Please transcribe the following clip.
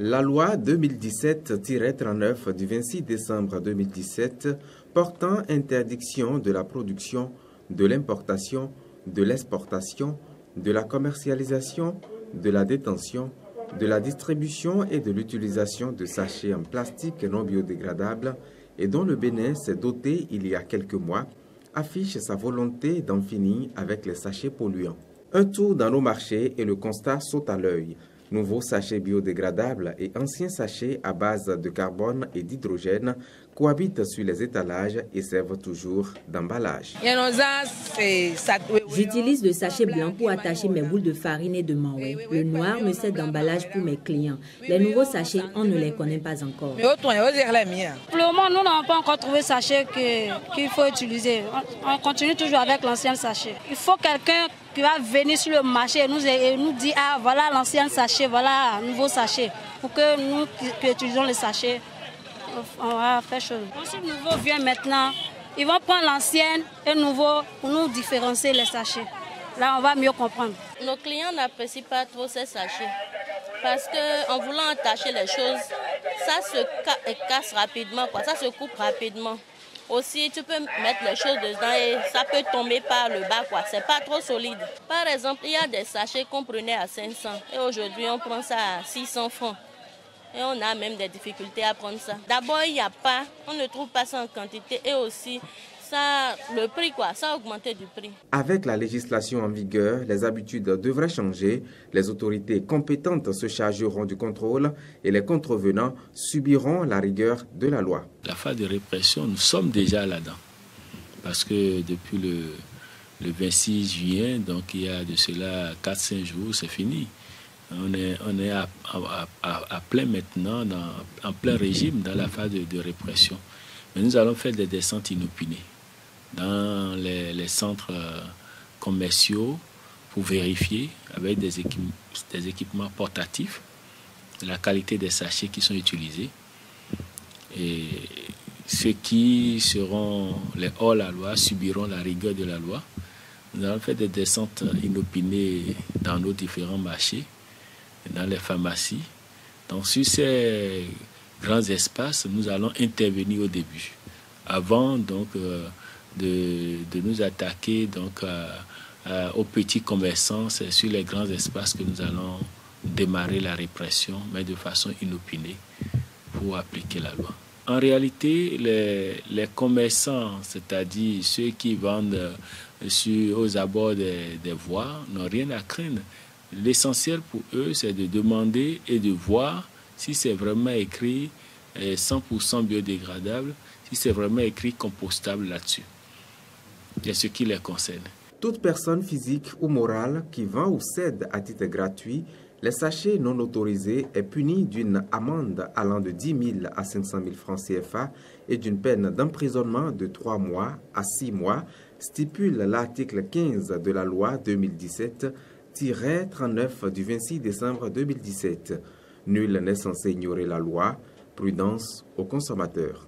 La loi 2017-39 du 26 décembre 2017 portant interdiction de la production, de l'importation, de l'exportation, de la commercialisation, de la détention, de la distribution et de l'utilisation de sachets en plastique non biodégradables et dont le Bénin s'est doté il y a quelques mois, affiche sa volonté d'en finir avec les sachets polluants. Un tour dans nos marchés et le constat saute à l'œil. Nouveaux sachets biodégradables et anciens sachets à base de carbone et d'hydrogène cohabitent sur les étalages et servent toujours d'emballage. J'utilise le sachet blanc pour attacher mes boules de farine et de maoué. Le noir me sert d'emballage pour mes clients. Les nouveaux sachets, on ne les connaît pas encore. Pour le moment, nous n'avons pas encore trouvé sachet qu'il faut utiliser. On continue toujours avec l'ancien sachet. Il faut quelqu'un qui va venir sur le marché et nous dire ah voilà l'ancien sachet, voilà un nouveau sachet. Pour que nous qui utilisons les sachets, on va faire chose. Si le nouveau vient maintenant, ils vont prendre l'ancienne et le nouveau pour nous différencier les sachets. Là, on va mieux comprendre. Nos clients n'apprécient pas trop ces sachets parce qu'en voulant attacher les choses, ça se casse rapidement, ça se coupe rapidement. Aussi, tu peux mettre les choses dedans et ça peut tomber par le bas, C'est pas trop solide. Par exemple, il y a des sachets qu'on prenait à 500 et aujourd'hui, on prend ça à 600 francs. Et on a même des difficultés à prendre ça. D'abord, il n'y a pas, on ne trouve pas ça en quantité et aussi, ça, le prix, ça a augmenté du prix. Avec la législation en vigueur, les habitudes devraient changer. Les autorités compétentes se chargeront du contrôle et les contrevenants subiront la rigueur de la loi. La phase de répression, nous sommes déjà là-dedans. Parce que depuis le 26 juin, donc il y a de cela 4-5 jours, c'est fini. On est à plein maintenant, en plein régime dans la phase de répression. Mais nous allons faire des descentes inopinées dans les centres commerciaux pour vérifier avec des équipements portatifs la qualité des sachets qui sont utilisés. Et ceux qui seront les hors-la-loi subiront la rigueur de la loi. Nous allons faire des descentes inopinées dans nos différents marchés, dans les pharmacies. Donc sur ces grands espaces, nous allons intervenir au début, avant donc de nous attaquer donc aux petits commerçants. C'est sur les grands espaces que nous allons démarrer la répression, mais de façon inopinée pour appliquer la loi. En réalité, les commerçants, c'est-à-dire ceux qui vendent aux abords des voies, n'ont rien à craindre. L'essentiel pour eux, c'est de demander et de voir si c'est vraiment écrit 100% biodégradable, si c'est vraiment écrit compostable là-dessus. C'est ce qui les concerne. Toute personne physique ou morale qui vend ou cède à titre gratuit les sachets non autorisés est punie d'une amende allant de 10 000 à 500 000 francs CFA et d'une peine d'emprisonnement de 3 mois à 6 mois, stipule l'article 15 de la loi 2017-39 du 26 décembre 2017. Nul n'est censé ignorer la loi. Prudence aux consommateurs.